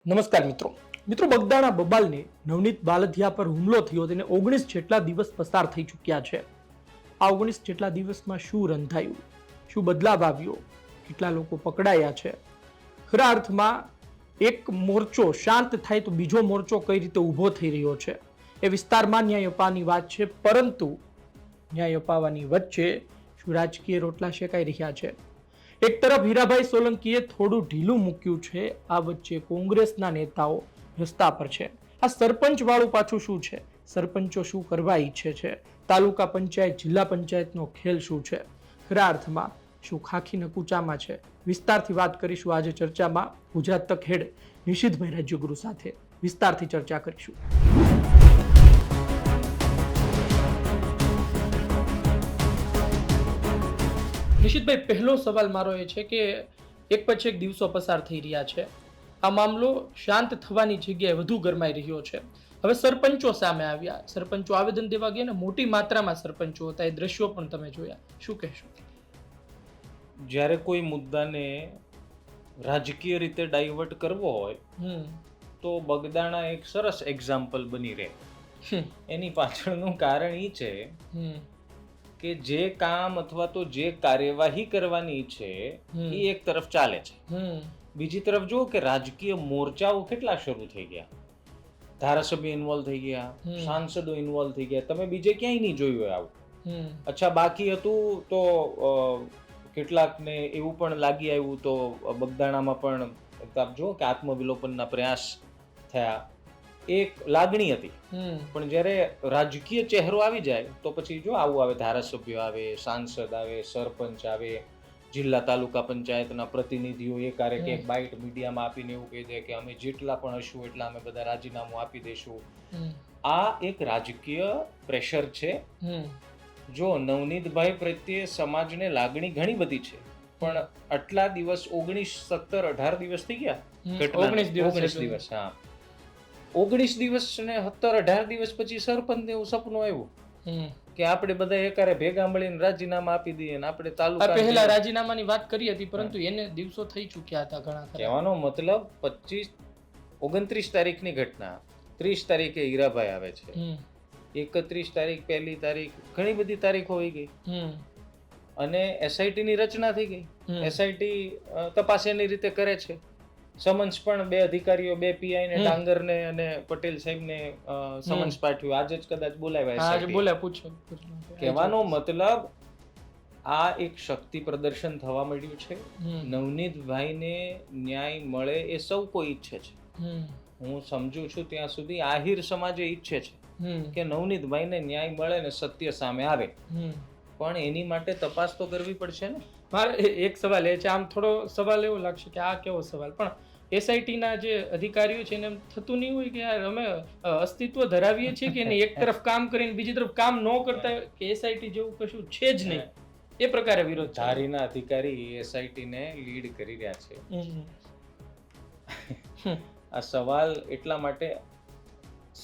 નમસ્કાર મિત્રો બગદાણા બબાલને નવનીત બાલધિયા પર હુમલો થયો તેને 19 જેટલા દિવસ પસાર થઈ ચૂક્યા છે. આ 19 જેટલા દિવસમાં શું રંધાયું, શું બદલાવ આવ્યો, કેટલા લોકો પકડાયા છે, ખરા અર્થમાં એક મોરચો શાંત થાય તો બીજો મોરચો કઈ રીતે ઊભો થઈ રહ્યો છે એ વિસ્તારમાં ન્યાય અપાવવાની વાત છે. પરંતુ ન્યાય અપાવવાની વચ્ચે શું રાજકીય રોટલા શેકાઈ રહ્યા છે? એક તરફ હીરાભાઈ સોલંકીએ થોડું ઢીલું મૂક્યું છે, આ વચ્ચે કોંગ્રેસના નેતાઓ રસ્તા પર છે. આ સરપંચ વાળું પાછું શું છે? સરપંચો શું કરવા ઈચ્છે છે? તાલુકા પંચાયત જિલ્લા પંચાયતનો ખેલ શું છે? ખરા અર્થમાં શું ખાખી નકુચામાં છે? વિસ્તારથી વાત કરીશું આજે ચર્ચામાં ગુજરાત તક હેડ નિશિતભાઈ રાજ્યગુરુ સાથે વિસ્તારથી ચર્ચા કરીશું. નિશિતભાઈ, પહેલો સવાલ મારો એ છે કે એક પછી એક દિવસો પસાર થઈ રહ્યા છે, આ મામલો શાંત થવાની જગ્યાએ વધુ ગરમાઈ રહ્યો છે. હવે સરપંચો સામે આવ્યા, સરપંચો આવેદન દેવા ગયા ને મોટી માત્રામાં સરપંચો હતા, એ દ્રશ્યો પણ તમે જોયા, શું કહેશો? જ્યારે કોઈ મુદ્દાને રાજકીય રીતે ડાયવર્ટ કરવો હોય તો બગદાણા એક સરસ એક્ઝામ્પલ બની રહે. એની પાછળનું કારણ એ છે કે જે કામ અથવા તો જે કાર્યવાહી કરવાની છે એ એક તરફ ચાલે છે, બીજી તરફ જુઓ કે રાજકીય મોરચાઓ કેટલા શરૂ થઈ ગયા, ધારાસભ્ય ઇન્વોલ્વ થઈ ગયા, સાંસદો ઇન્વોલ્વ થઈ ગયા. તમે બીજે ક્યાંય નહીં જોયું હોય આવું. અચ્છા, બાકી હતું તો કેટલાકને એવું પણ લાગી આવ્યું તો બગદાણામાં પણ આપ જુઓ કે આત્મવિલોપનના પ્રયાસ થયા, એક લાગણી હતી. પણ જ્યારે રાજકીય ચહેરો આવી જાય તો પછી જો આવું આવે, ધારાસભ્ય આવે, સાંસદ આવે, સરપંચ આવે, જિલ્લા તાલુકા પંચાયતના પ્રતિનિધિઓ એ ક્યારેક એક બાઇટ મીડિયામાં આપીને એવું કહી દે કે અમે જેટલા પણ હશું એટલા અમે બધા રાજીનામું આપી દઈશું. આ એક રાજકીય પ્રેશર છે. જો નવનીતભાઈ પ્રત્યે સમાજને લાગણી ઘણી બધી છે, પણ આટલા દિવસ 19, 17, 18 દિવસ થઈ ગયા, 19 દિવસ, હા, 19 દિવસ ને 17, 18 દિવસ પછી સરપંચને એવું સપનું આવ્યું કે આપણે બધા એકારે ભેગા મળીને રાજીનામા આપી દઈએ ને આપણે તાલુકા. પહેલા રાજીનામાની વાત કરી હતી, પરંતુ એને દિવસો થઈ ચૂક્યા હતા ઘણા. કહેવાનો મતલબ 29 તારીખની ઘટના, 30 તારીખે હીરાભાઈ આવે છે, 31 તારીખ, 1લી તારીખ, ઘણી બધી તારીખો હોઈ ગઈ અને એસઆઈટી ની રચના થઈ ગઈ. એસઆઈટી તપાસ એની રીતે કરે છે. સમન્સ પણ 2 અધિકારીઓ, 2 પીઆઈ ને ડાંગર ને અને પટેલ સાહેબ ને સમન્સ પાઠવ્યું. આજે જ કદાચ બોલાવ્યા. કહેવાનો મતલબ આ એક શક્તિ પ્રદર્શન થવા મળ્યું છે. નવનીતભાઈને ન્યાય મળે એ સૌ કોઈ ઈચ્છે છે. હું સમજુ છું ત્યાં સુધી આહિર સમાજે ઈચ્છે છે કે નવનીતભાઈને ન્યાય મળે ને સત્ય સામે આવે, પણ એની માટે તપાસ તો કરવી પડશે ને. મારે એક સવાલ એ છે, આમ થોડો સવાલ એવો લાગશે કે આ કેવો સવાલ, પણ એસઆઈટી ના જે અધિકારીઓ છે એને એમ થતું નહીં હોય કે યાર અમે અસ્તિત્વ ધરાવીએ છીએ કે એક તરફ કામ કરીને બીજી તરફ કામ ન કરતા કે એસઆઈટી જેવું કશું છે જ નહીં, એ પ્રકારે વિરોધ. ધારીના અધિકારી એસઆઈટી ને લીડ કરી રહ્યા છે. આ સવાલ એટલા માટે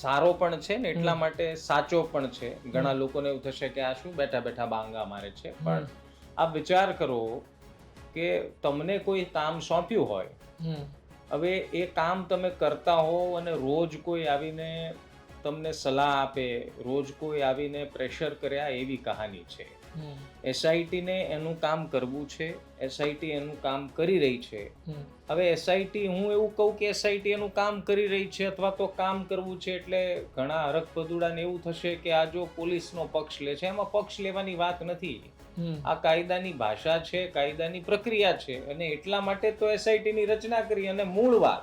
સારો પણ છે ને એટલા માટે સાચો પણ છે. ઘણા લોકોને એવું થશે કે આ શું બેઠા બેઠા બાંગા મારે છે, પણ આપ વિચાર કરો કે તમને કોઈ કામ સોંપ્યું હોય, હવે એ કામ તમે કરતા હો અને રોજ કોઈ આવીને તમને સલાહ આપે, રોજ કોઈ આવીને પ્રેશર કર્યા એવી કહાની છે. એસઆઈટી ને એનું કામ કરવું છે, એસઆઈટી એનું કામ કરી રહી છે. હવે એસઆઈટી, હું એવું કહું કે એસઆઈટી એનું કામ કરી રહી છે અથવા તો કામ કરવું છે એટલે ઘણા હરખપદુડાને એવું થશે કે આ જો પોલીસનો પક્ષ લે છે. એમાં પક્ષ લેવાની વાત નથી. આ કાયદાની ભાષા છે, કાયદાની પ્રક્રિયા છે, અને એટલા માટે તો એસઆઈટી ની રચના કરી. અને મૂળ વાત,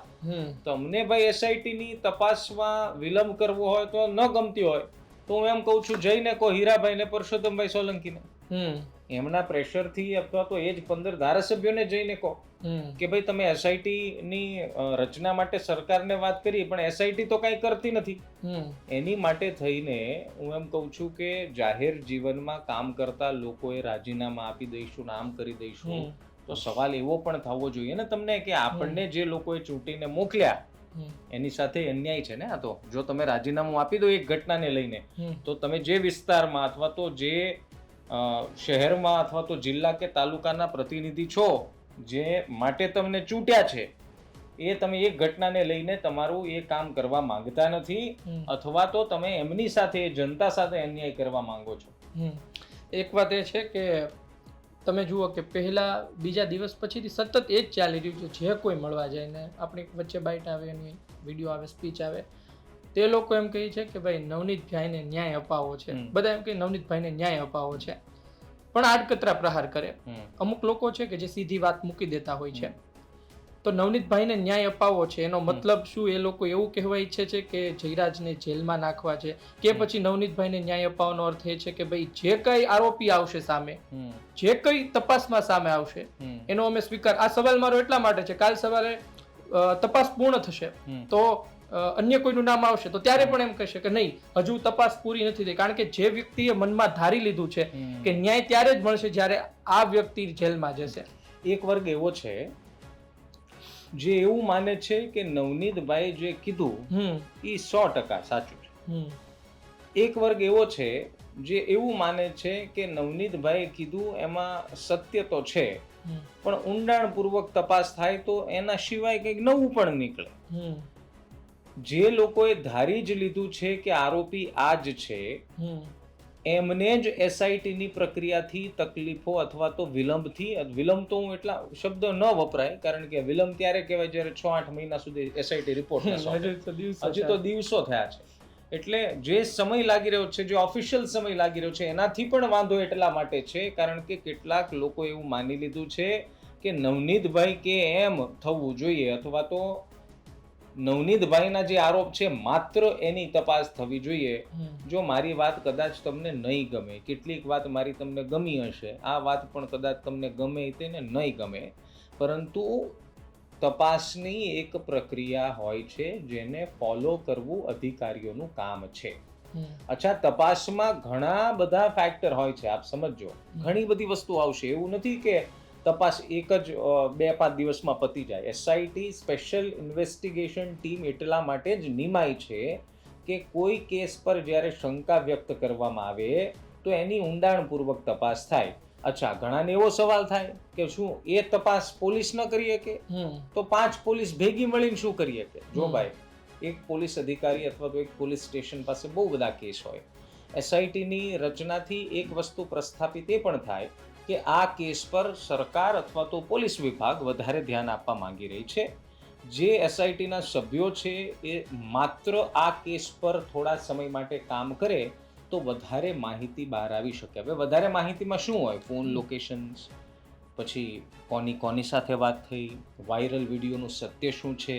તમને ભાઈ એસઆઈટી ની તપાસમાં વિલંબ કરવો હોય તો ન ગમતી હોય તો હું એમ કહું છું, જઈને કહો હીરાભાઈ ને પરસોત્તમભાઈ સોલંકીને, એમના પ્રેશરથી અથવા તો એ જ 15 ધારાસભ્યોને જઈને કહો કે ભાઈ તમે એસઆઈટી ની રચના માટે સરકારને વાત કરી, પણ એસઆઈટી તો કઈ કરતી નથી. એની માટે થઈને હું એમ કહું છું કે જાહેર જીવનમાં કામ કરતા લોકોએ રાજીનામા આપી દઈશું, આમ કરી દઈશું, તો સવાલ એવો પણ થવો જોઈએ ને તમને કે આપણને જે લોકોએ ચૂંટીને મોકલ્યા એની સાથે અન્યાય છે ને. આ તો જો તમે રાજીનામું આપી દો એક ઘટનાને લઈને, તો તમે જે વિસ્તારમાં અથવા તો જે શહેરમાં અથવા તો જિલ્લા કે તાલુકાના પ્રતિનિધિ છો, જે માટે તમને ચૂંટ્યા છે, એ તમે એક ઘટનાને લઈને તમારું એ કામ કરવા માંગતા નથી, અથવા તો તમે એમની સાથે જનતા સાથે અન્યાય કરવા માંગો છો. એક વાત એ છે કે તમે જુઓ કે પહેલા બીજા દિવસ પછીથી સતત એ જ ચાલી રહ્યું છે. જે કોઈ મળવા જાય ને આપણી વચ્ચે બાઇટ આવે, એની વિડીયો આવે, સ્પીચ આવે, તે લોકો એમ કહે છે કે ભાઈ નવનીતભાઈને ન્યાય અપાવો છે. બધા એમ કે નવનીતભાઈને ન્યાય અપાવો છે, પણ આડકતરા પ્રહાર કરે. અમુક લોકો છે કે જે સીધી વાત મૂકી દેતા હોય છે. તો નવનીતભાઈને ન્યાય અપાવવો છે એનો મતલબ શું? એ લોકો એવું કહેવા ઈચ્છે છે કે જયરાજને જેલમાં નાખવા છે, કે પછી નવનીતભાઈને ન્યાય અપાવવાનો અર્થ એ છે કે ભાઈ જે કઈ આરોપી આવશે સામે, જે કઈ તપાસમાં સામે આવશે એનો અમે સ્વીકાર. આ સવાલ મારો એટલા માટે છે, કાલ સવારે તપાસ પૂર્ણ થશે તો અન્ય કોઈનું નામ આવશે તો ત્યારે પણ એમ કહેશે કે નહીં, હજુ તપાસ પૂરી નથી થઈ, કારણ કે જે વ્યક્તિએ મનમાં ધારી લીધું છે કે ન્યાય ત્યારે જ મળશે જ્યારે આ વ્યક્તિ જેલમાં જશે. એક વર્ગ એવો છે જે એવું માને છે કે નવનીતભાઈ જે કીધું એ 100% સાચું છે. એક વર્ગ એવો છે જે એવું માને છે કે નવનીતભાઈ કીધું એમાં સત્ય તો છે, પણ ઊંડાણપૂર્વક તપાસ થાય તો એના સિવાય કંઈક નવું પણ નીકળે. જે લોકોએ ધારી જ લીધું છે કે આરોપી આ જ છે, એમને જ એસઆઈટીની પ્રક્રિયાથી તકલીફો અથવા તો વિલંબ તો હું એટલા શબ્દ ન વપરાય, કારણ કે વિલંબ ત્યારે કહેવાય જ્યારે 6-8 મહિના સુધી એસઆઈટી રિપોર્ટ હજી તો દિવસો થયા છે. એટલે જે સમય લાગી રહ્યો છે, જે ઓફિશિયલ સમય લાગી રહ્યો છે, એનાથી પણ વાંધો એટલા માટે છે કારણ કે કેટલાક લોકો એવું માની લીધું છે કે નવનીતભાઈ કે એમ થવું જોઈએ, અથવા તો નવનીતભાઈના જે આરોપ છે માત્ર એની તપાસ થવી જોઈએ. જો મારી વાત કદાચ તમને નહીં ગમે, કેટલીક વાત મારી તમને ગમી હશે, આ વાત પણ કદાચ તમને ગમે તેને નહીં ગમે, પરંતુ તપાસની એક પ્રક્રિયા હોય છે જેને ફોલો કરવું અધિકારીઓનું કામ છે. અચ્છા, તપાસમાં ઘણા બધા ફેક્ટર હોય છે, આપ સમજો. ઘણી બધી વસ્તુ આવશે. એવું નથી કે તપાસ એક જ 2-5 દિવસમાં પતી જાય. એસઆઈટી સ્પેશિયલ ઇન્વેસ્ટિગેશન ટીમ એટલા માટે જ નિમાય છે કે કોઈ કેસ પર જ્યારે શંકા વ્યક્ત કરવામાં આવે તો એની ઊંડાણપૂર્વક તપાસ થાય. અચ્છા, ઘણાને એવો સવાલ થાય કે શું એ તપાસ પોલીસ ન કરી શકે? તો 5 પોલીસ ભેગી મળીને શું કરી શકે? જો ભાઈ, એક પોલીસ અધિકારી અથવા તો એક પોલીસ સ્ટેશન પાસે બહુ બધા કેસ હોય. એસઆઈટીની રચનાથી એક વસ્તુ પ્રસ્થાપિત એ પણ થાય કે આ કેસ પર સરકાર અથવા તો પોલીસ વિભાગ વધારે ધ્યાન આપવા માંગી રહી છે. જે એસઆઈટીના સભ્યો છે એ માત્ર આ કેસ પર થોડા સમય માટે કામ કરે તો વધારે માહિતી બહાર આવી શકે. હવે વધારે માહિતીમાં શું હોય? ફોન લોકેશન્સ, પછી કોની સાથે વાત થઈ, વાયરલ વિડીયોનું સત્ય શું છે,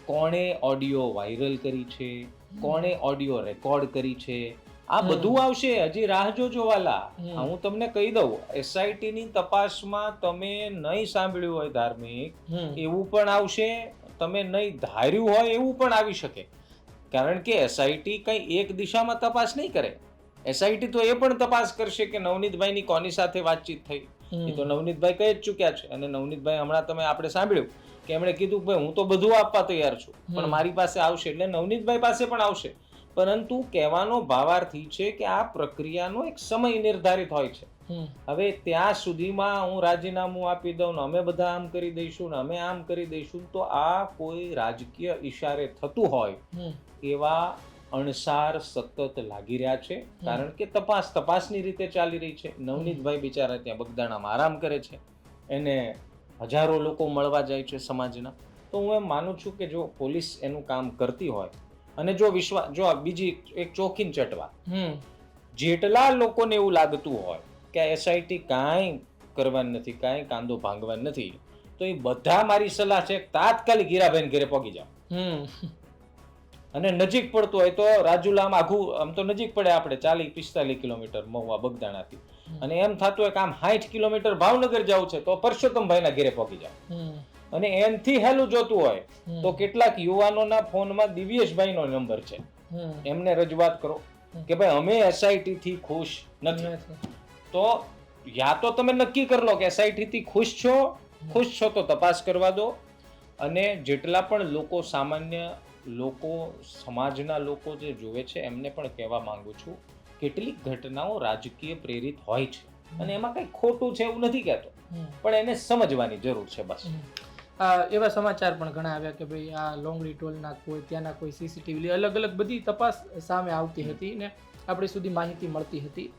કોણે ઓડિયો વાયરલ કરી છે, કોણે ઓડિયો રેકોર્ડ કરી છે, આ બધું આવશે. હજી રાહ જોજો વાલા. હું તમને કહી દઉં, એસઆઈટીની તપાસમાં તમે નહીં સાંભળ્યું હોય ધાર્મિક, એવું પણ આવશે. તમે નહીં ધાર્યું હોય એવું પણ આવી શકે, કારણ કે એસઆઈટી કઈ એક દિશામાં તપાસ નહીં કરે. એસઆઈટી તો એ પણ તપાસ કરશે કે નવનીતભાઈની કોની સાથે વાતચીત થઈ. એ તો નવનીતભાઈ કહી જ ચૂક્યા છે, અને નવનીતભાઈ હમણાં આપણે સાંભળ્યું કે એમણે કીધું કે હું તો બધું આપવા તૈયાર છું, પણ મારી પાસે આવશે એટલે નવનીતભાઈ પાસે પણ આવશે. પરંતુ કહેવાનો ભાવાર્થ છે કે આ પ્રક્રિયાનો એક સમય નિર્ધારિત હોય છે. હવે ત્યાં સુધીમાં હું રાજીનામું આપી દઉં ને અમે બધા આમ કરી દઈશું ને અમે આમ કરી દઈશું, તો આ કોઈ રાજકીય ઈશારે થતું હોય એવા અણસાર સતત લાગી રહ્યા છે, કારણ કે તપાસની રીતે ચાલી રહી છે. નવનીતભાઈ બિચારા ત્યાં બગદાણામાં આરામ કરે છે, એને હજારો લોકો મળવા જાય છે સમાજના. તો હું એમ માનું છું કે જો પોલીસ એનું કામ કરતી હોય અને જો બીજી એક ચોખીન ચટવા, જેટલા લોકોને એવું લાગતું હોય કે એસઆઈટી કાંઈ કરવાની નથી, કાંઈ કાંદો ભાંગવાની નથી, તો એ બધા મારી સલાહ છે તાત્કાલિક હીરાભાઈ ઘરે પહોંચી જાઓ. અને નજીક પડતું હોય તો રાજુલામાં આઘું, આમ તો નજીક પડે આપણે 40-45 કિલોમીટર મહુવા બગદાણાથી, અને એમ થતું હોય કે આમ 60 કિલોમીટર ભાવનગર જવું છે તો પરસોત્તમભાઈના ઘરે પહોંચી જાઓ. અને એનથી હેલું જોતું હોય તો કેટલાક યુવાનોના ફોનમાં દિવ્યેશભાઈનો નંબર છે, એમને રજૂઆત કરો કે ભાઈ અમે એસઆઈટી થી ખુશ નથી. તો યા તો તમે નક્કી કરી લો કે એસઆઈટી થી ખુશ છો તો તપાસ કરવા દો. અને જેટલા પણ લોકો, સામાન્ય લોકો, સમાજના લોકો જે જોવે છે એમને પણ કહેવા માંગુ છું, કેટલીક ઘટનાઓ રાજકીય પ્રેરિત હોય છે અને એમાં કંઈ ખોટું છે એવું નથી કહેતો, પણ એને સમજવાની જરૂર છે બસ. એવા સમાચાર પણ ઘણા આવ્યા કે ભાઈ આ લોંગડી ટોલના કોઈ ત્યાંના કોઈ સીસીટીવી અલગ અલગ બધી તપાસ સામે આવતી હતી ને આપણી સુધી માહિતી મળતી હતી.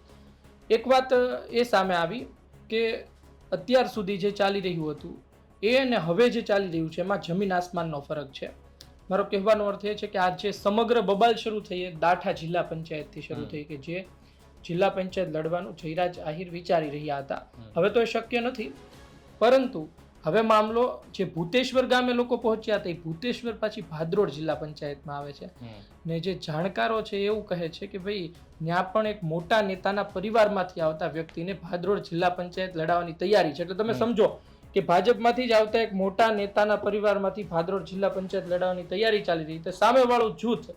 એક વાત એ સામે આવી કે અત્યાર સુધી જે ચાલી રહ્યું હતું એ અને હવે જે ચાલી રહ્યું છે એમાં જમીન આસમાનનો ફરક છે. મારો કહેવાનો અર્થ એ છે કે આ જે સમગ્ર બબાલ શરૂ થઈ એ દાઠા જિલ્લા પંચાયતથી શરૂ થઈ કે જે જિલ્લા પંચાયત લડવાનું જયરાજ આહિર વિચારી રહ્યા હતા. હવે તો એ શક્ય નથી, પરંતુ હવે મામલો જે ભૂતેશ્વર ગામે લોકો પહોંચ્યા હતા એ ભૂતેશ્વર પાછી ભાદરોડ જિલ્લા પંચાયતમાં આવે છે. ને જે જાણકારો છે એવું કહે છે કે ભાઈ ત્યાં પણ એક મોટા નેતાના પરિવારમાંથી આવતા વ્યક્તિને ભાદરોડ જિલ્લા પંચાયત લડાવવાની તૈયારી છે. એટલે તમે સમજો કે ભાજપમાંથી જ આવતા એક મોટા નેતાના પરિવારમાંથી ભાદરોડ જિલ્લા પંચાયત લડાવવાની તૈયારી ચાલી રહી છે. સામેવાળું જૂથ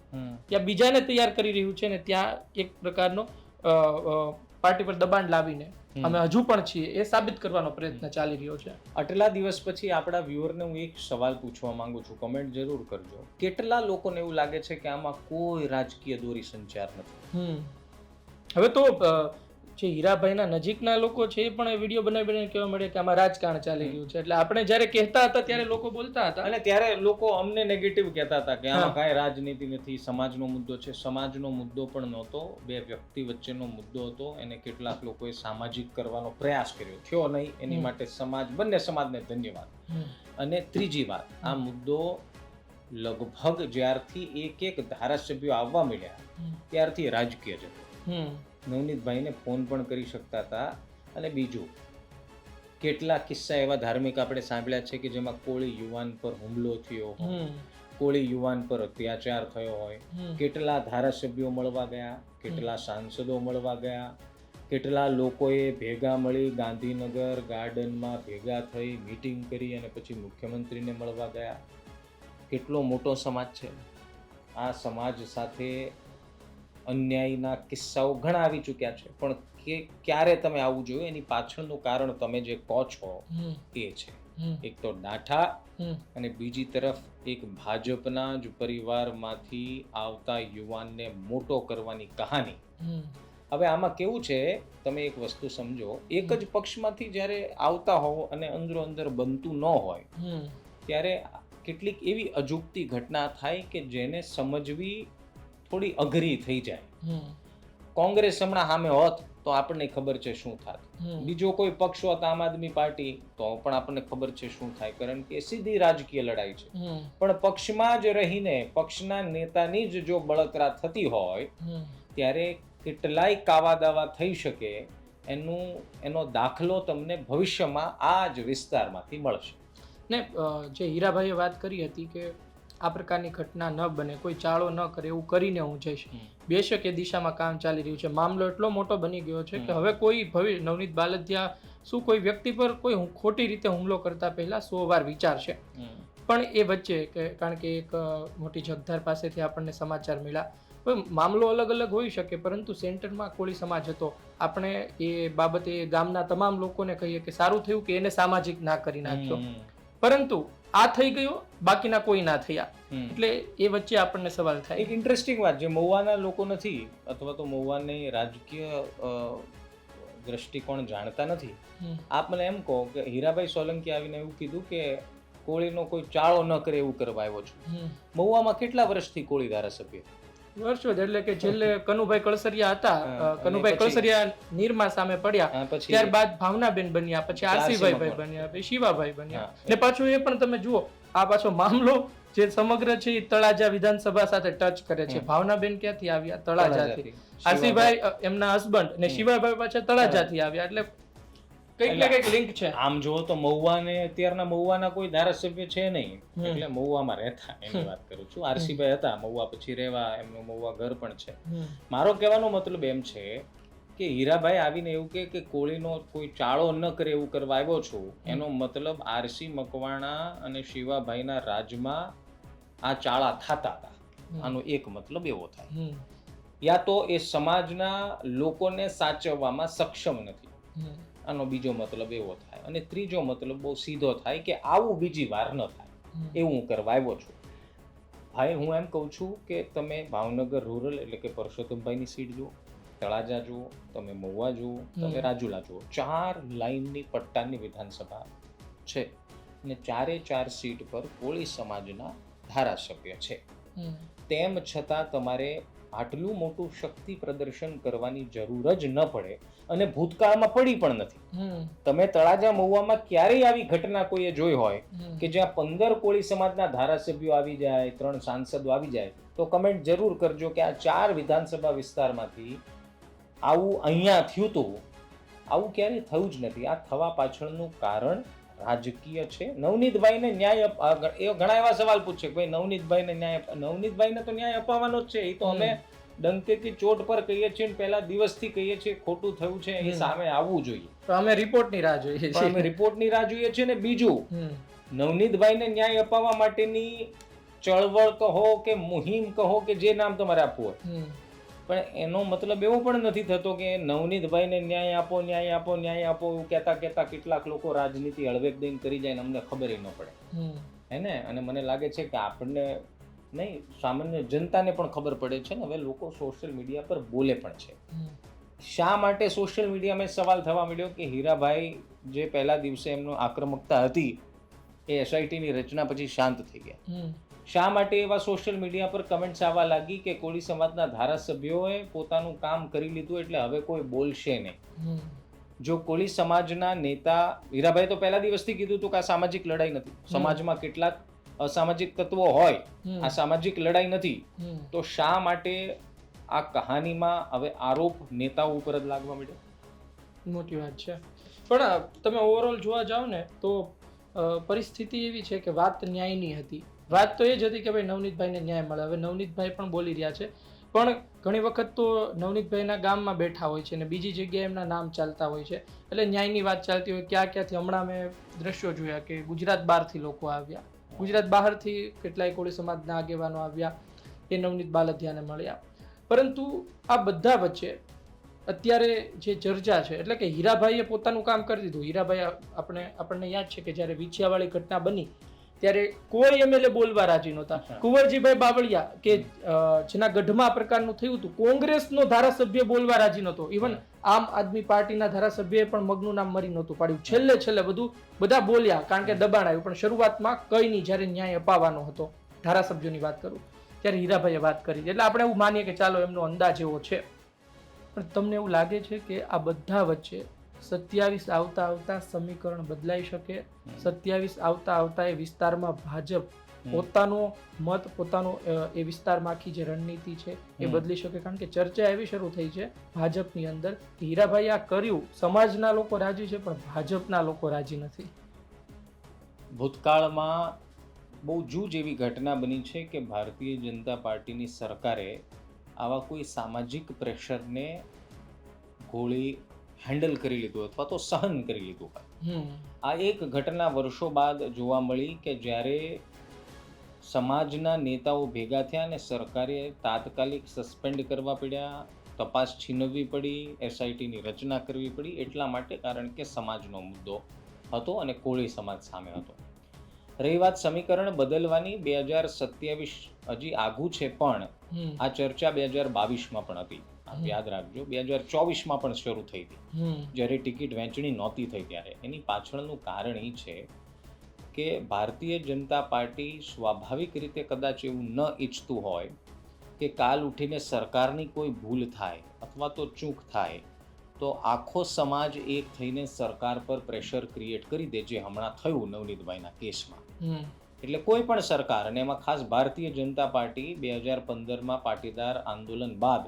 ત્યાં બીજાને તૈયાર કરી રહ્યું છે ને ત્યાં એક પ્રકારનો પાર્ટી પર દબાણ લાવીને અમે હજુ પણ છીએ એ સાબિત કરવાનો પ્રયત્ન ચાલી રહ્યો છે. આટલા દિવસ પછી આપણા વ્યુઅરને હું એક સવાલ પૂછવા માંગુ છું, કમેન્ટ જરૂર કરજો. કેટલા લોકોને એવું લાગે છે કે આમાં કોઈ રાજકીય દોરી સંચાર નથી? હવે તો જે હીરાભાઈના નજીકના લોકો છે એ પણ એ વિડીયો બનાવીને કહેવા મળે કે આમાં રાજકારણ ચાલી રહ્યું છે. એટલે આપણે જ્યારે કહેતા હતા ત્યારે લોકો બોલતા હતા અને ત્યારે લોકો અમને નેગેટિવ કહેતા હતા કે આમાં કાંઈ રાજનીતિ નથી, સમાજનો મુદ્દો છે. સમાજનો મુદ્દો પણ નહોતો, બે વ્યક્તિ વચ્ચેનો મુદ્દો હતો. એને કેટલાક લોકોએ સામાજિક કરવાનો પ્રયાસ કર્યો, થયો નહીં. એની માટે બંને સમાજને ધન્યવાદ. અને ત્રીજી વાત, આ મુદ્દો લગભગ જ્યારથી એક ધારાસભ્યો આવવા મળ્યા ત્યારથી રાજકીય જ હતો. નવનીતભાઈને ફોન પણ કરી શકતા હતા. અને બીજું, કેટલા કિસ્સા એવા ધાર્મિક આપણે સાંભળ્યા છે કે જેમાં કોળી યુવાન પર હુમલો થયો હોય, કોળી યુવાન પર અત્યાચાર થયો હોય. કેટલા ધારાસભ્યો મળવા ગયા, કેટલા સાંસદો મળવા ગયા, કેટલા લોકોએ ભેગા મળી ગાંધીનગર ગાર્ડનમાં ભેગા થઈ મીટિંગ કરી અને પછી મુખ્યમંત્રીને મળવા ગયા. કેટલો મોટો સમાજ છે. આ સમાજ સાથે અન્યાયના કિસ્સાઓ ઘણા આવી ચૂક્યા છે, પણ ક્યારે તમે આવવું જોઈએ એની પાછળનું કારણ તમે જે કહો છો એ છે. એક તો દાઠા અને બીજી તરફ એક ભાજપના જ પરિવારમાંથી આવતા યુવાનને મોટો કરવાની કહાની. હવે આમાં કેવું છે, તમે એક વસ્તુ સમજો, એક જ પક્ષમાંથી જ્યારે આવતા હોવ અને અંદરો અંદર બનતું ન હોય ત્યારે કેટલીક એવી અજુગતી ઘટના થાય કે જેને સમજવી થોડી અઘરી થઈ જાય. કોંગ્રેસ હમણાં સામે હોત તો આપણને ખબર છે શું થાત. બીજો કોઈ પક્ષ હોત, આમ આદમી પાર્ટી, તો પણ આપણને ખબર છે શું થાય, કારણ કે સીધી રાજકીય લડાઈ છે. પણ પક્ષમાં જ રહીને પક્ષના નેતાની જ જો બળતરા થતી હોય ત્યારે કેટલાય કાવા દાવા થઈ શકે એનો દાખલો તમને ભવિષ્યમાં આ જ વિસ્તારમાંથી મળશે. ને જે હીરાભાઈએ વાત કરી હતી કે આ પ્રકારની ઘટના ન બને, કોઈ ચાળો ન કરે, એવું કરીને હું જઈશ. બેશક એ દિશામાં કામ ચાલી રહ્યું છે. મામલો એટલો મોટો બની ગયો છે કે હવે કોઈ નવનીત બાલદિયા શું કોઈ વ્યક્તિ પર કોઈ ખોટી રીતે હુમલો કરતા પહેલા 100 વાર વિચારશે. પણ એ વચ્ચે કારણ કે એક મોટી જગધાર પાસેથી આપણને સમાચાર મળ્યા, મામલો અલગ અલગ હોઈ શકે, પરંતુ સેન્ટરમાં કોળી સમાજ હતો. આપણે એ બાબતે ગામના તમામ લોકોને કહીએ કે સારું થયું કે એને સામાજિક ના કરી નાખ્યો, પરંતુ આ થઈ ગયો, બાકીના કોઈ ના થયા. એટલે એ વચ્ચે આપણને સવાલ થાય. એક ઇન્ટરેસ્ટિંગ વાત, જે મહુવાના લોકો નથી અથવા તો મહુવાની રાજકીય દ્રષ્ટિકોણ જાણતા નથી, આપ મને એમ કહો કે હીરાભાઈ સોલંકી આવીને એવું કીધું કે કોળીનો કોઈ ચાળો ન કરે એવું કરવા આવ્યો છું. મહુવામાં કેટલા વર્ષથી કોળી ધારાસભ્ય? વર્ષો એટલે કે છેલ્લે કનુભાઈ કળસરિયા હતા. કનુભાઈ કળસરિયા નીરમા સામે પડ્યા, ત્યારબાદ ભાવનાબેન બન્યા, પછી આરસીભાઈ બન્યા, પછી શિવાભાઈ બન્યા. ને પાછું એ પણ તમે જુઓ, આ પાછો મામલો જે સમગ્ર છે એ તળાજા વિધાનસભા સાથે ટચ કરે છે. ભાવનાબેન ક્યાંથી આવ્યા? તળાજાથી. આરસીભાઈ એમના હસબન્ડ ને શિવાભાઈ પાછા તળાજાથી આવ્યા. એટલે કંઈક ને કંઈક લિંક છે. આમ જુઓ તો મહુવાને અત્યારના મહુવાના કોઈ ધારાસભ્ય છે નહીં, એટલે મહુવામાં રહેતા એની વાત કરું છું. આરસીભાઈ હતા મહુવા, પછી રહેવા એમનું મહુવા ઘર પણ છે. મારો કહેવાનો મતલબ એમ છે કે હીરાભાઈ આવીને એવું કે કોળીનો કોઈ ચાળો ન કરે એવું કરવા આવ્યો છું, એનો મતલબ આરસી મકવાણા અને શિવાભાઈના રાજમાં આ ચાળા થતા હતા, આનો એક મતલબ એવો થાય. યા તો એ સમાજના લોકોને સાચવવામાં સક્ષમ નથી, આનો બીજો મતલબ એવો થાય. અને ત્રીજો મતલબ બહુ સીધો થાય કે આવું બીજી વાર ન થાય એવું હું કરવા આવ્યો છું. ભાઈ હું એમ કહું છું કે તમે ભાવનગર રૂરલ એટલે કે પરસોત્તમભાઈની સીટ જુઓ, તળાજા જુઓ, તમે મહુવા જુઓ, તમે રાજુલા જુઓ, 4 લાઈનની પટ્ટાની વિધાનસભા છે. અને 4 સીટ પર કોળી સમાજના ધારાસભ્ય છે. તેમ છતાં તમારે આટલું મોટું શક્તિ પ્રદર્શન કરવાની જરૂર જ ન પડે અને ભૂતકાળમાં પડી પણ નથી. તમે તળાજા મહુવામાં ક્યારેય આવી ઘટના કોઈએ જોઈ હોય કે જ્યાં 15 કોળી સમાજના ધારાસભ્યો આવી જાય, 3 સાંસદો આવી જાય, તો કમેન્ટ જરૂર કરજો કે આ 4 વિધાનસભા વિસ્તારમાંથી આવું અહીંયા થયું હતું. આવું ક્યારેય થયું જ નથી. આ થવા પાછળનું કારણ રાજકીય છે. નવનીતભાઈને ન્યાય એ ઘણા એવા સવાલ પૂછે કે ભાઈ નવનીતભાઈને તો ન્યાય અપાવવાનો જ છે. એ તો અમે ડંકેથી ચોટ પર કહીએ છીએ ને પહેલા દિવસથી કહીએ છીએ ખોટું થયું છે એ સામે આવવું જોઈએ. તો અમે રિપોર્ટની રાહ જોઈએ છીએ. અમે રિપોર્ટની રાહ જોઈએ છીએ. ને બીજું, નવનીતભાઈને ન્યાય અપાવવા માટેની ચળવળ કહો કે મુહિમ કહો કે જે નામ તમારે આપવું હોય, પણ એનો મતલબ એવો પણ નથી થતો કે નવનીતભાઈને ન્યાય આપો એવું કહેતા કેટલાક લોકો રાજનીતિ હળવેક દઈને કરી જાય ને અમને ખબર ન પડે. હે ને? અને મને લાગે છે કે આપણને નહીં, સામાન્ય જનતાને પણ ખબર પડે છે ને. હવે લોકો સોશિયલ મીડિયા પર બોલે પણ છે. શા માટે સોશિયલ મીડિયામાં સવાલ થવા મળ્યો કે હીરાભાઈ જે પહેલા દિવસે એમનો આક્રમકતા હતી એ એસઆઈટીની રચના પછી શાંત થઈ ગયા. શા માટે એવા સોશિયલ મીડિયા પર કમેન્ટ્સ આવવા લાગી કે કોળી સમાજના ધારાસભ્યોએ પોતાનું કામ કરી લીધું એટલે હવે કોઈ બોલશે નહીં. જો કોળી સમાજના નેતા હીરાભાઈ તો પહેલા દિવસથી કીધું હતું કે આ સામાજિક લડાઈ નથી, સમાજમાં કેટલાક અસામાજિક તત્વો હોય, આ સામાજિક લડાઈ નથી, તો શા માટે આ કહાનીમાં હવે આરોપ નેતાઓ ઉપર જ લાગવા માંડ્યો? મોટી વાત છે. પણ તમે ઓવરઓલ જોવા જાઓ ને તો પરિસ્થિતિ એવી છે કે વાત ન્યાયની હતી. વાત તો એ જ હતી કે ભાઈ નવનીતભાઈને ન્યાય મળે. હવે નવનીતભાઈ પણ બોલી રહ્યા છે, પણ ઘણી વખત તો નવનીતભાઈના ગામમાં બેઠા હોય છે અને બીજી જગ્યાએ એમના નામ ચાલતા હોય છે, એટલે ન્યાયની વાત ચાલતી હોય. ક્યાંથી હમણાં મેં દ્રશ્યો જોયા કે ગુજરાત બહારથી લોકો આવ્યા, ગુજરાત બહારથી કેટલાય કોળી સમાજના આગેવાનો આવ્યા, એ નવનીત બાલધિયાને મળ્યા. પરંતુ આ બધા વચ્ચે અત્યારે જે ચર્ચા છે એટલે કે હીરાભાઈએ પોતાનું કામ કરી દીધું. હીરાભાઈ આપણને યાદ છે કે જ્યારે વિછિયાવાળી ઘટના બની ત્યારે કોઈ એમએલએ બોલવા રાજી નહોતા. કુંવરજીભાઈ બાવળિયા કે જેના ગઢમાં આ પ્રકારનું થયું હતું, કોંગ્રેસનો ધારાસભ્ય બોલવા રાજી નહોતો. ઇવન આમ આદમી પાર્ટીના ધારાસભ્યએ પણ મગનું નામ મરી નહોતું પાડ્યું. છેલ્લે બધા બોલ્યા કારણ કે દબાણ આવ્યું, પણ શરૂઆતમાં કઈ નહીં. જ્યારે ન્યાય અપાવવાનો હતો, ધારાસભ્યોની વાત કરું, ત્યારે હીરાભાઈએ વાત કરી. એટલે આપણે એવું માનીએ કે ચાલો એમનો અંદાજ એવો છે. પણ તમને એવું લાગે છે કે આ બધા વચ્ચે 27 આવતા સમીકરણ બદલાઈ શકે? 27 આવતા એ વિસ્તારમાં ભાજપ પોતાનો મત, પોતાનો એ વિસ્તારમાં આખી જે રણનીતિ છે એ બદલી શકે? કારણ કે ચર્ચા એવી શરૂ થઈ છે ભાજપની અંદર કે હીરાભાઈ આ કર્યું, સમાજના લોકો રાજી છે પણ ભાજપના લોકો રાજી નથી. ભૂતકાળમાં બહુ જૂજ એવી ઘટના બની છે કે ભારતીય જનતા પાર્ટીની સરકારે આવા કોઈ સામાજિક પ્રેશરને ગોળી હેન્ડલ કરી લીધું અથવા તો સહન કરી લીધું. આ એક ઘટના વર્ષો બાદ જોવા મળી કે જ્યારે સમાજના નેતાઓ ભેગા થયા અને સરકારે તાત્કાલિક સસ્પેન્ડ કરવા પડ્યા, તપાસ છીનવવી પડી, એસઆઈટીની રચના કરવી પડી. એટલા માટે કારણ કે સમાજનો મુદ્દો હતો અને કોળી સમાજ સામે હતો. રહી વાત સમીકરણ બદલવાની, 2027 હજી આઘું છે, પણ આ ચર્ચા 2022માં પણ હતી. યાદ રાખજો, 2024માં પણ શરૂ થઈ હતી જ્યારે ટિકિટ વહેંચણી નહોતી થઈ ત્યારે. એની પાછળનું કારણ એ છે કે ભારતીય જનતા પાર્ટી સ્વાભાવિક રીતે કદાચ એવું ન ઈચ્છતું હોય કે કાલ ઉઠીને સરકારની કોઈ ભૂલ થાય અથવા તો ચૂક થાય તો આખો સમાજ એક થઈને સરકાર પર પ્રેશર ક્રિએટ કરી દે, જે હમણાં થયું નવનીતભાઈના કેસમાં. એટલે કોઈ પણ સરકાર, અને એમાં ખાસ ભારતીય જનતા પાર્ટી 2015માં પાટીદાર આંદોલન બાદ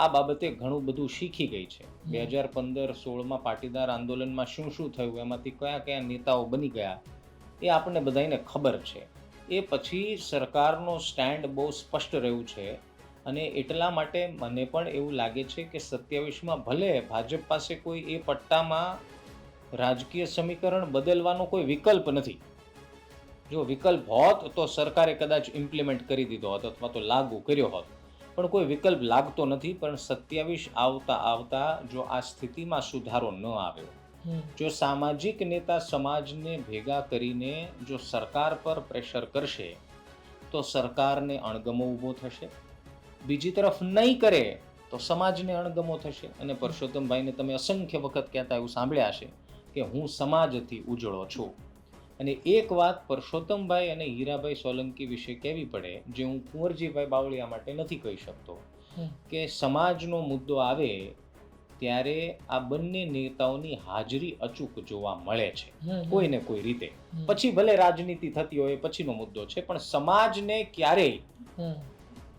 આ બાબતે ઘણું બધું શીખી ગઈ છે. 2015-16માં પાટીદાર આંદોલનમાં શું થયું, એમાંથી કયા નેતાઓ બની ગયા, એ આપણને બધાને ખબર છે. એ પછી સરકારનો સ્ટેન્ડ બહુ સ્પષ્ટ રહ્યું છે. અને એટલા માટે મને પણ એવું લાગે છે કે 27માં ભલે ભાજપ પાસે કોઈ એ પટ્ટામાં રાજકીય સમીકરણ બદલવાનો કોઈ વિકલ્પ નથી. જો વિકલ્પ હોત તો સરકારે કદાચ ઇમ્પ્લિમેન્ટ કરી દીધો હોત અથવા તો લાગુ કર્યો હોત, પણ કોઈ વિકલ્પ લાગતો નથી. પણ 27 આવતા જો આ સ્થિતિમાં સુધારો ન આવ્યો, જો સામાજિક નેતા સમાજને ભેગા કરીને જો સરકાર પર પ્રેશર કરશે તો સરકારને અણગમો ઊભો થશે. બીજી તરફ નહીં કરે તો સમાજને અણગમો થશે. અને પરસોત્તમભાઈને તમે અસંખ્ય વખત કહેતા એવું સાંભળ્યા હશે કે હું સમાજથી ઉજળો છું. અને એક વાત પરસોત્તમભાઈ અને હીરાભાઈ સોલંકી વિશે કહેવી પડે, જે હું કુંવરજીભાઈ બાવળિયા માટે નથી કહી શકતો, કે સમાજનો મુદ્દો આવે ત્યારે આ બંને નેતાઓની હાજરી અચૂક જોવા મળે છે કોઈ ને કોઈ રીતે. પછી ભલે રાજનીતિ થતી હોય પછીનો મુદ્દો છે, પણ સમાજને ક્યારેય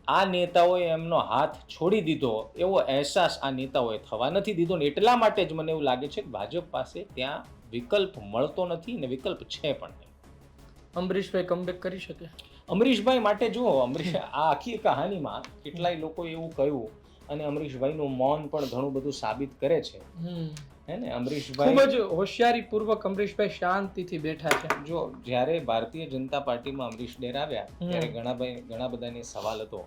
આ નેતાઓએ એમનો હાથ છોડી દીધો એવો અહેસાસ આ નેતાઓએ થવા નથી દીધો ને એટલા માટે જ મને એવું લાગે છે કે ભાજપ પાસે ત્યાં વિકલ્પ મળતો નથી ને વિકલ્પ છે પણ નહીં. અમરીશભાઈ કમબેક કરી શકે? અમરીશભાઈ માટે જુઓ, આ આખી કહાનીમાં કેટલાય લોકોએ એવું કહ્યું અને અમરીશભાઈનું મૌન પણ ઘણું બધું સાબિત કરે છે, હે ને. અમરીશભાઈ ખૂબ જ હોશિયારીપૂર્વક અમરીશભાઈ શાંતિથી બેઠા છે. જો જ્યારે ભારતીય જનતા પાર્ટીમાં અમરીશ ડેર આવ્યા ત્યારે ઘણા બધાને સવાલ હતો.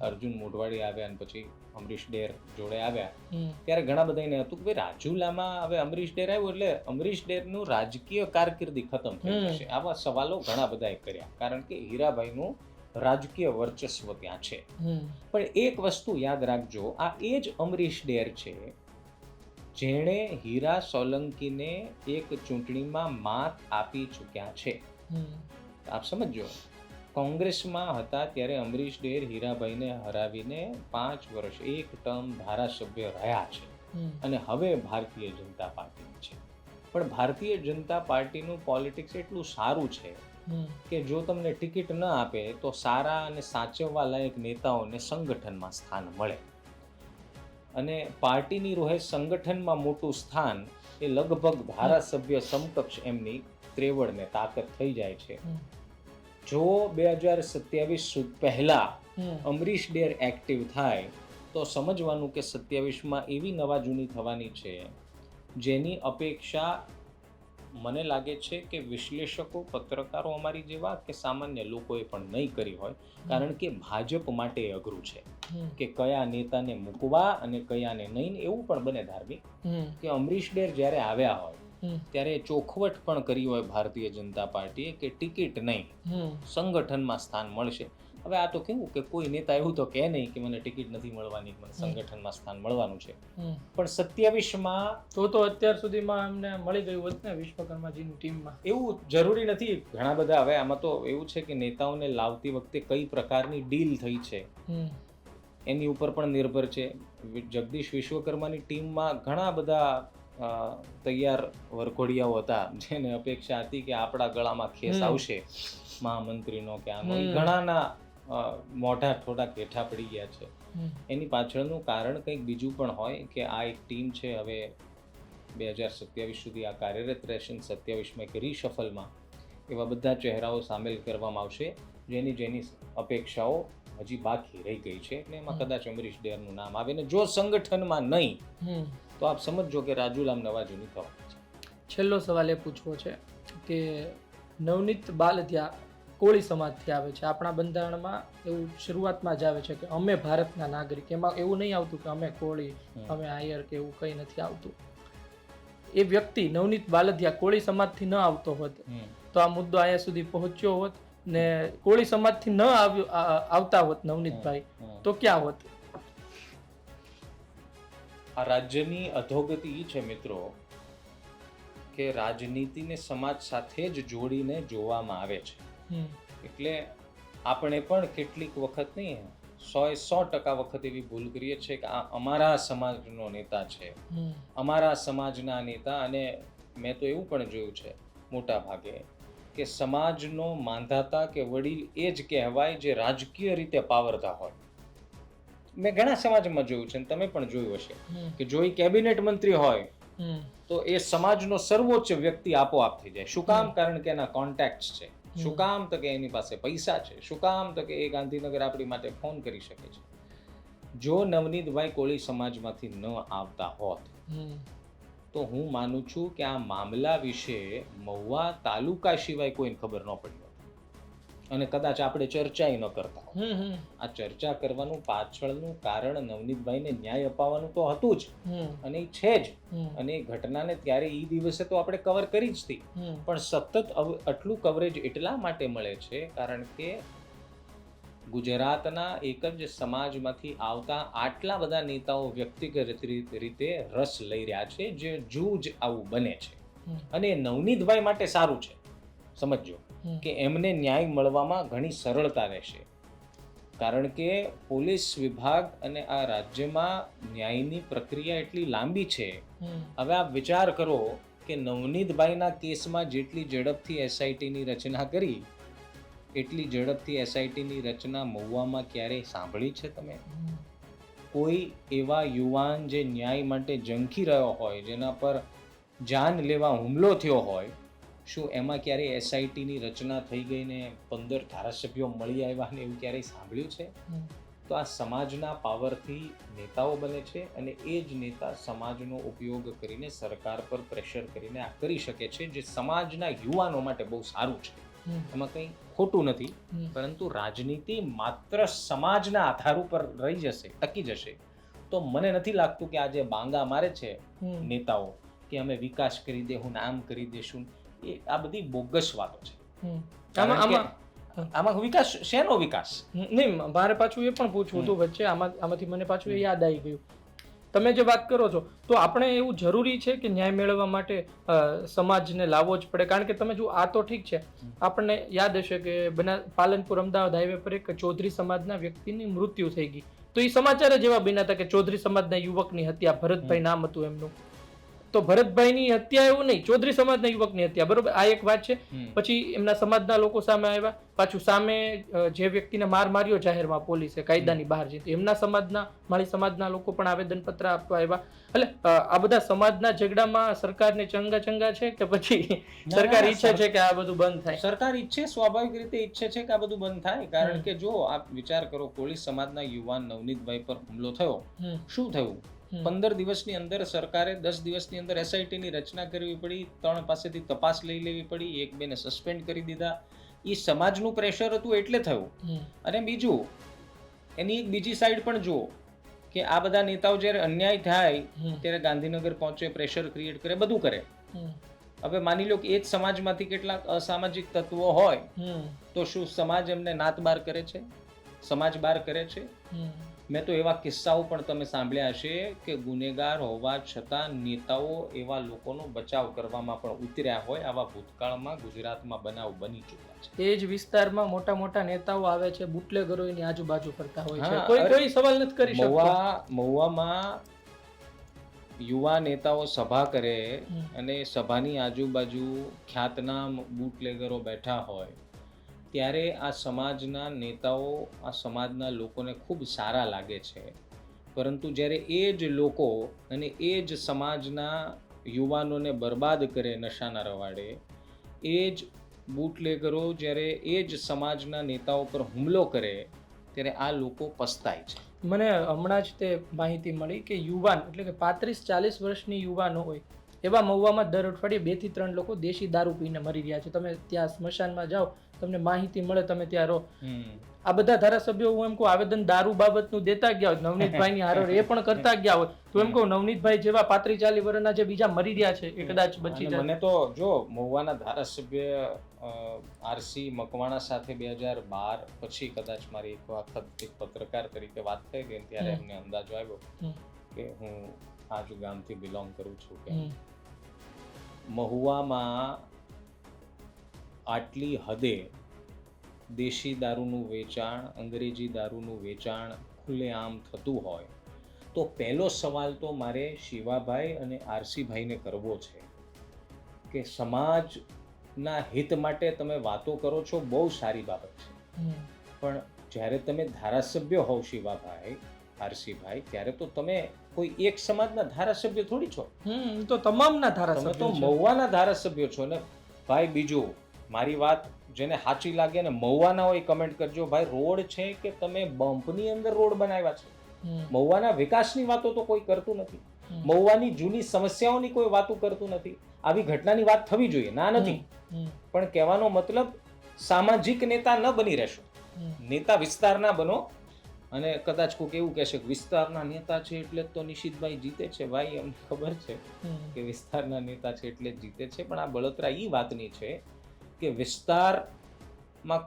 અર્જુન મોઢવાડી આવ્યા અને પછી અમરીશ ડેર જોડે આવ્યા ત્યારે ઘણા બધાને હતું કે ભાઈ રાજુલામાં હવે અમરીશ ડેર આવ્યું એટલે અમરીશ ડેરનું રાજકીય કારકિર્દી ખતમ થઈ જશે. આવા સવાલો ઘણા બધાએ કર્યા, કારણ કે હીરાભાઈનું રાજકીય વર્ચસ્વ ત્યાં છે. પણ એક વસ્તુ યાદ રાખજો, આ એ જ અમરીશ ડેર છે જેણે હીરા સોલંકીને એક ચૂંટણીમાં માત આપી ચૂક્યા છે. આપ સમજો, કોંગ્રેસમાં હતા ત્યારે અમરીશ ડેર હીરાભાઈને હરાવીને 5 વર્ષ એક ટર્મ ધારાસભ્ય રહ્યા છે અને હવે ભારતીય જનતા પાર્ટીની છે. પણ ભારતીય જનતા પાર્ટીનું પોલિટિક્સ એટલું સારું છે કે જો તમને ટિકિટ ન આપે તો સારા અને સાચવવા લાયક નેતાઓને સંગઠનમાં સ્થાન મળે. અને પાર્ટીની રોહે સંગઠનમાં મોટું સ્થાન એ લગભગ ધારાસભ્ય સમકક્ષ એમની ત્રેવડ ને તાકાત થઈ જાય છે. જો 2027 પહેલા અમરીશ ડેર એક્ટિવ થાય તો સમજવાનું કે 27માં એવી નવાજૂની થવાની છે જેની અપેક્ષા મને લાગે છે કે વિશ્લેષકો, પત્રકારો અમારી જેવા કે સામાન્ય લોકોએ પણ નહીં કરી હોય, કારણ કે ભાજપ માટે અઘરું છે કે કયા નેતાને મૂકવા અને કયાને નહીં. એવું પણ બને ધાર્મિક કે અમરીશ ડેર જ્યારે આવ્યા હોય ત્યારે ચોખવટ પણ કરી હોય ભારતીય જનતા પાર્ટીએ કે ટિકિટ નહીં, સંગઠનમાં સ્થાન મળશે. હવે આ તો કેવું કે કોઈ નેતા એવું તો કહે નહીં કે મને ટિકિટ નથી મળવાની, મને સંગઠનમાં સ્થાન મળવાનું છે. પણ 27માં તો અત્યાર સુધીમાં એમને મળી ગયું હોત ને વિશ્વકર્માજીની ટીમમાં. એવું જરૂરી નથી. ઘણા બધા હવે આમાં તો એવું છે કે નેતાઓને લાવતી વખતે કઈ પ્રકારની ડીલ થઈ છે એની ઉપર પણ નિર્ભર છે. જગદીશ વિશ્વકર્માની ટીમમાં ઘણા બધા તૈયાર વરઘોડિયાઓ હતા જેને અપેક્ષા હતી કે આપણા ગળામાં ખેસ આવશે મહામંત્રીનો કે આનો. ઘણાના મોઢા થોડાક હેઠા પડી ગયા છે. એની પાછળનું કારણ કંઈક બીજું પણ હોય કે આ એક ટીમ છે, હવે 2027 સુધી આ કાર્યરત રહેશે. 27માં એક રીશફલમાં એવા બધા ચહેરાઓ સામેલ કરવામાં આવશે જેની અપેક્ષાઓ હજી બાકી રહી ગઈ છે, એટલે એમાં કદાચ અમરીશ ડેરનું નામ આવે. ને જો સંગઠનમાં નહીં તો આપ સમજો કે રાજુલામ નવાજૂની થવાની છે. છેલ્લો સવાલ એ પૂછવો છે કે નવનીત બાલદિયા કોળી સમાજથી આવે છે. આપણા બંધારણમાં એવું શરૂઆતમાં જ આવે છે કે અમે ભારતના નાગરિક. એમાં એવું નહીં આવતું કે અમે કોળી, અમે આયર કે એવું કંઈ નથી આવતું. એ વ્યક્તિ નવનીત બાલદિયા કોળી સમાજથી ન આવતો હોત તો આ મુદ્દો અહીંયા સુધી પહોંચ્યો હોત, ને કોળી સમાજથી ન આવતા હોત નવનીતભાઈ તો ક્યાં હોત? આ રાજ્યની અધોગતિ એ છે મિત્રો કે રાજનીતિને સમાજ સાથે જ જોડીને જોવામાં આવે છે. એટલે આપણે પણ કેટલીક વખત નહીં, 100% વખત એવી ભૂલ કરીએ છીએ કે આ અમારા સમાજનો નેતા છે, અમારા સમાજના નેતા. અને મેં તો એવું પણ જોયું છે મોટા ભાગે કે સમાજનો માંધાતા કે વડીલ એ જ કહેવાય જે રાજકીય રીતે પાવરધા હોય. મેં ઘણા સમાજમાં જોયું છે, તમે પણ જોયું હશે કે જો એ કેબિનેટ મંત્રી હોય તો એ સમાજનો સર્વોચ્ચ વ્યક્તિ આપોઆપ થઈ જાય. શું કામ? કારણ કે એના કોન્ટેક્ટ છે. શું કામ? તો કે એની પાસે પૈસા છે. શું કામ? તો કે એ ગાંધીનગર આપણી માટે ફોન કરી શકે છે. જો નવનીતભાઈ કોળી સમાજમાંથી ન આવતા હોત તો હું માનું છું કે આ મામલા વિશે મહુવા તાલુકા સિવાય કોઈને ખબર ન પડી હોત અને કદાચ આપણે ચર્ચાય ન કરતા હોત. આ ચર્ચા કરવાનું પાછળનું કારણ નવનીતભાઈને ન્યાય અપાવવાનું તો હતું જ, અને એ છે જ. અને એ ઘટનાને ત્યારે એ દિવસે તો આપણે કવર કરી જ હતી, પણ સતત આટલું કવરેજ એટલા માટે મળે છે કારણ કે ગુજરાતના એક જ સમાજમાંથી આવતા આટલા બધા નેતાઓ વ્યક્તિગત રીતે રસ લઈ રહ્યા છે જે જૂજ આવું બને છે. અને નવનીતભાઈ માટે સારું છે સમજો હમ. કે એમને ન્યાય મળવામાં ઘણી સરળતા રહેશે, કારણ કે પોલીસ વિભાગ અને આ રાજ્યમાં ન્યાયની પ્રક્રિયા એટલી લાંબી છે. હવે આપ વિચાર કરો કે નવનીતભાઈના કેસમાં જેટલી ઝડપથી એસઆઈટીની રચના કરી એટલી ઝડપથી એસઆઈટીની રચના મહુવામાં ક્યારેય સાંભળી છે તમે? કોઈ એવા યુવાન જે ન્યાય માટે ઝંખી રહ્યો હોય, જેના પર જાન લેવા હુમલો થયો હોય, શું એમાં ક્યારેય એસઆઈટીની રચના થઈ ગઈ ને 15 ધારાસભ્યો મળી આવ્યા ને એવું ક્યારેય સાંભળ્યું છે? તો આ સમાજના પાવરથી નેતાઓ બને છે અને એ જ નેતા સમાજનો ઉપયોગ કરીને સરકાર પર પ્રેશર કરીને આ કરી શકે છે, જે સમાજના યુવાનો માટે બહુ સારું છે. એમાં કંઈ ખોટું નથી, પરંતુ રાજનીતિ માત્ર સમાજના આધાર ઉપર રહી જશે, ટકી જશે, તો મને નથી લાગતું કે આ જે બાંગા મારે છે નેતાઓ કે અમે વિકાસ કરી દેશું ને આમ કરી દેશું, એ આ બધી બોગસ વાતો છે. આમાં વિકાસ શેનો વિકાસ? નહીં, મારે પાછું એ પણ પૂછવું હતું વચ્ચે, આમાંથી મને પાછું એ યાદ આવી ગયું. તમે જે વાત કરો છો તો આપણે એવું જરૂરી છે કે ન્યાય મેળવવા માટે સમાજને લાવવો જ પડે? કારણ કે તમે જો આ તો ઠીક છે, આપણને યાદ હશે કે પાલનપુર અમદાવાદ હાઈવે પર એક ચૌધરી સમાજના વ્યક્તિની મૃત્યુ થઈ ગઈ, તો એ સમાચાર જ એવા બન્યા હતા કે ચૌધરી સમાજના યુવકની હત્યા, ભરતભાઈ નામ હતું એમનું, તો ભરતભાઈની હત્યા એવું નહીં, ચૌધરી સમાજના યુવકની હત્યા, બરોબર? આ એક વાત છે. પછી એમના સમાજના લોકો સામે આવ્યા, પાછું સામે જે વ્યક્તિને માર્યો જાહેરમાં પોલીસે કાયદાની બહાર જઈ, એમના સમાજના, મારી સમાજના લોકો પણ આવેદનપત્ર આપવા આવ્યા. એટલે આ બધા સમાજના ઝઘડામાં સરકારને ચંગા છે કે પછી સરકાર ઈચ્છે છે કે આ બધું બંધ થાય? સરકાર ઈચ્છે, સ્વાભાવિક રીતે ઈચ્છે છે કે આ બધું બંધ થાય, કારણ કે જો આપ વિચાર કરો, કોળી સમાજના યુવાન નવનીતભાઈ પર હુમલો થયો, શું થયું? 15 દિવસની અંદર સરકારે 10 દિવસની અંદર એસઆઈટીની રચના કરવી પડી, 3 પાસેથી તપાસ લઈ લેવી પડી, 1-2 ને સસ્પેન્ડ કરી દીધા. એ સમાજનું પ્રેશર હતું એટલે થયું. અને બીજું, એની એક બીજી સાઈડ પણ જુઓ કે આ બધા નેતાઓ જ્યારે અન્યાય થાય ત્યારે ગાંધીનગર પહોંચે, પ્રેશર ક્રિએટ કરે, બધું કરે. હવે માની લો કે એ જ સમાજમાંથી કેટલાક અસામાજિક તત્વો હોય, તો શું સમાજ એમને નાત બાર કરે છે? સમાજ બાર કરે છે? મેં તો એવા કિસ્સાઓ પણ તમે સાંભળ્યા હશે કે ગુનેગાર હોવા છતાં નેતાઓ એવા લોકોનો બચાવ કરવામાં પણ ઉતર્યા હોય. આવા ભૂતકાળમાં ગુજરાતમાં બનાવ બની ચૂક્યા છે. એ જ વિસ્તારમાં મોટા મોટા નેતાઓ આવે છે, બુટલેગરો એની આજુબાજુ ફરતા હોય છે, કોઈ સવાલ નથી કરી શકતો. મહુવામાં યુવા નેતાઓ સભા કરે અને સભાની આજુબાજુ ખ્યાતનામ બુટલેગરો બેઠા હોય, ત્યારે આ સમાજના નેતાઓ આ સમાજના લોકોને ખૂબ સારા લાગે છે. પરંતુ જ્યારે એ જ લોકો અને એ જ સમાજના યુવાનોને બરબાદ કરે નશાના રવાડે, એ જ બુટલેગરો જ્યારે એ જ સમાજના નેતાઓ પર હુમલો કરે, ત્યારે આ લોકો પસ્તાય છે. મને હમણાં જ તે માહિતી મળી કે યુવાન એટલે કે 35-40 વર્ષની યુવાનો હોય એવા મહુવામાં દર અઠવાડિયે 2 થી 3 લોકો દેશી દારૂ પીને મરી રહ્યા છે. તમે ત્યાં સ્મશાનમાં જાઓ, તમને માહિતી મળે, તમે ત્યાં રહો. આ બધા ધારાસભ્યો હું એમ કહું આવેદન દારૂ બાબતનું દેતા ગયા હોય, નવનીતભાઈની હારે એ પણ કરતા ગયા હોય, તો એમ કહું નવનીતભાઈ જેવા 35-40 વર્ષના જે બીજા મરી રહ્યા છે એ કદાચ બચી જાય. મને તો જો મહુવાના ધારાસભ્ય આરસી મકવાણા સાથે 2012 પછી કદાચ મારી એક વખત એક પત્રકાર તરીકે વાત થઈ ગઈ, ત્યારે એમને અંદાજો આવ્યો કે હું આ જ ગામથી બિલોંગ કરું છું કે મહુવામાં આટલી હદે દેશી દારૂનું વેચાણ, અંગ્રેજી દારૂનું વેચાણ ખુલ્લેઆમ થતું હોય, તો પહેલો સવાલ તો મારે શિવાભાઈ અને આરસીભાઈને કરવો છે કે સમાજના હિત માટે તમે વાતો કરો છો, બહુ સારી બાબત છે, પણ જ્યારે તમે ધારાસભ્ય હોવ શિવાભાઈ, આરસીભાઈ, ત્યારે તો તમે કોઈ એક સમાજના ધારાસભ્ય થોડી છો. તો તમામના ધારાસભ્યો, તમે તો મહુવાના ધારાસભ્યો છો ને ભાઈ. બીજું, મારી વાત જેને સાચી લાગે ને મહુવાના હોય કમેન્ટ કરજો. ભાઈ, રોડ છે કે તમે બમ્પની અંદર રોડ બનાવ્યા છે? મહુવાના વિકાસની વાતો તો કોઈ કરતું નથી. મહુવાની જૂની સમસ્યાઓની કોઈ વાતો કરતું નથી. આવી ઘટનાની વાત થવી જોઈએ, ના નથી, પણ કહેવાનો મતલબ સામાજિક નેતા ન બની રહેશો, નેતા વિસ્તારના બનો. અને કદાચ કોઈક એવું કહેશે કે વિસ્તારના નેતા છે એટલે તો નિશિતભાઈ જીતે છે. ભાઈ, અમને ખબર છે કે વિસ્તારના નેતા છે એટલે જ જીતે છે, પણ આ બળતરા એ વાતની છે કે વિસ્તારમાં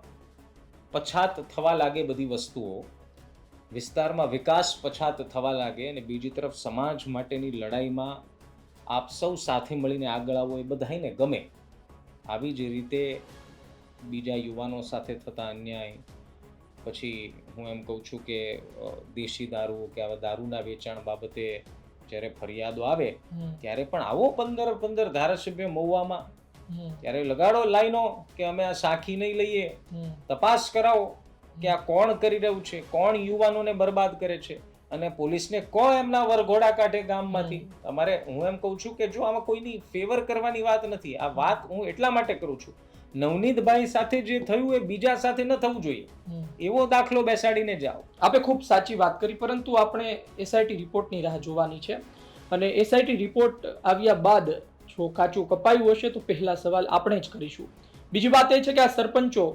પછાત થવા લાગે બધી વસ્તુઓ, વિસ્તારમાં વિકાસ પછાત થવા લાગે, અને બીજી તરફ સમાજ માટેની લડાઈમાં આપ સૌ સાથે મળીને આગળ આવો એ બધાને ગમે. આવી જ રીતે બીજા યુવાનો સાથે થતા અન્યાય, પછી હું એમ કહું છું કે દેશી દારૂ કે આવા દારૂના વેચાણ બાબતે જ્યારે ફરિયાદો આવે ત્યારે પણ આવો 15 ધારાસભ્ય મહુવામાં, ત્યારે લગાડો લાઈનો કે અમે આ સાખી નહીં લઈએ, તપાસ કરાવો કે આ કોણ કરી રહ્યું છે, કોણ યુવાનોને બરબાદ કરે છે, અને પોલીસને કો એમના વરઘોડા કાઢે ગામમાંથી. તમારે હું એમ કહું છું કે જો આમાં કોઈની ફેવર કરવાની વાત નથી, આ વાત હું એટલા માટે કરું છું, નવનીતભાઈ સાથે જે થયું એ બીજા સાથે ન થવું જોઈએ, એવો દાખલો બેસાડીને જાઓ. આપે ખૂબ સાચી વાત કરી, પરંતુ આપણે એસઆઈટી રિપોર્ટની રાહ જોવાની છે, અને એસઆઈટી રિપોર્ટ આવ્યા બાદ જો કાચું કપાયું હશે તો પહેલા સવાલ આપણે જ કરીશું. બીજી વાત એ છે કે આ સરપંચો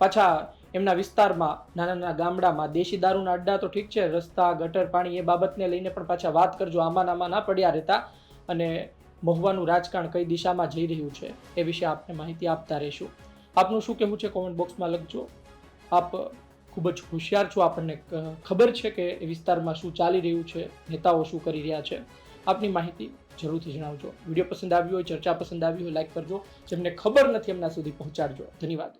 પાછા એમના વિસ્તારમાં, નાના નાના ગામડામાં દેશી દારૂના અડ્ડા તો ઠીક છે, રસ્તા, ગટર, પાણી એ બાબતને લઈને પણ પાછા વાત કરજો, આમાં ના પડ્યા રહેતા, અને મહુવાનું રાજકારણ કઈ દિશામાં જઈ રહ્યું છે એ વિશે આપને માહિતી આપતા રહીશું. આપનું શું કહેવું છે કોમેન્ટ બોક્સમાં લખજો. આપ ખૂબ જ હોશિયાર છો, આપણને ખબર છે કે એ વિસ્તારમાં શું ચાલી રહ્યું છે, નેતાઓ શું કરી રહ્યા છે. આપની માહિતી જરૂરથી જણાવજો. વિડીયો પસંદ આવ્યો હોય, ચર્ચા પસંદ આવી હોય, લાઈક કરજો. જેમને ખબર નથી એમના સુધી પહોંચાડજો. ધન્યવાદ.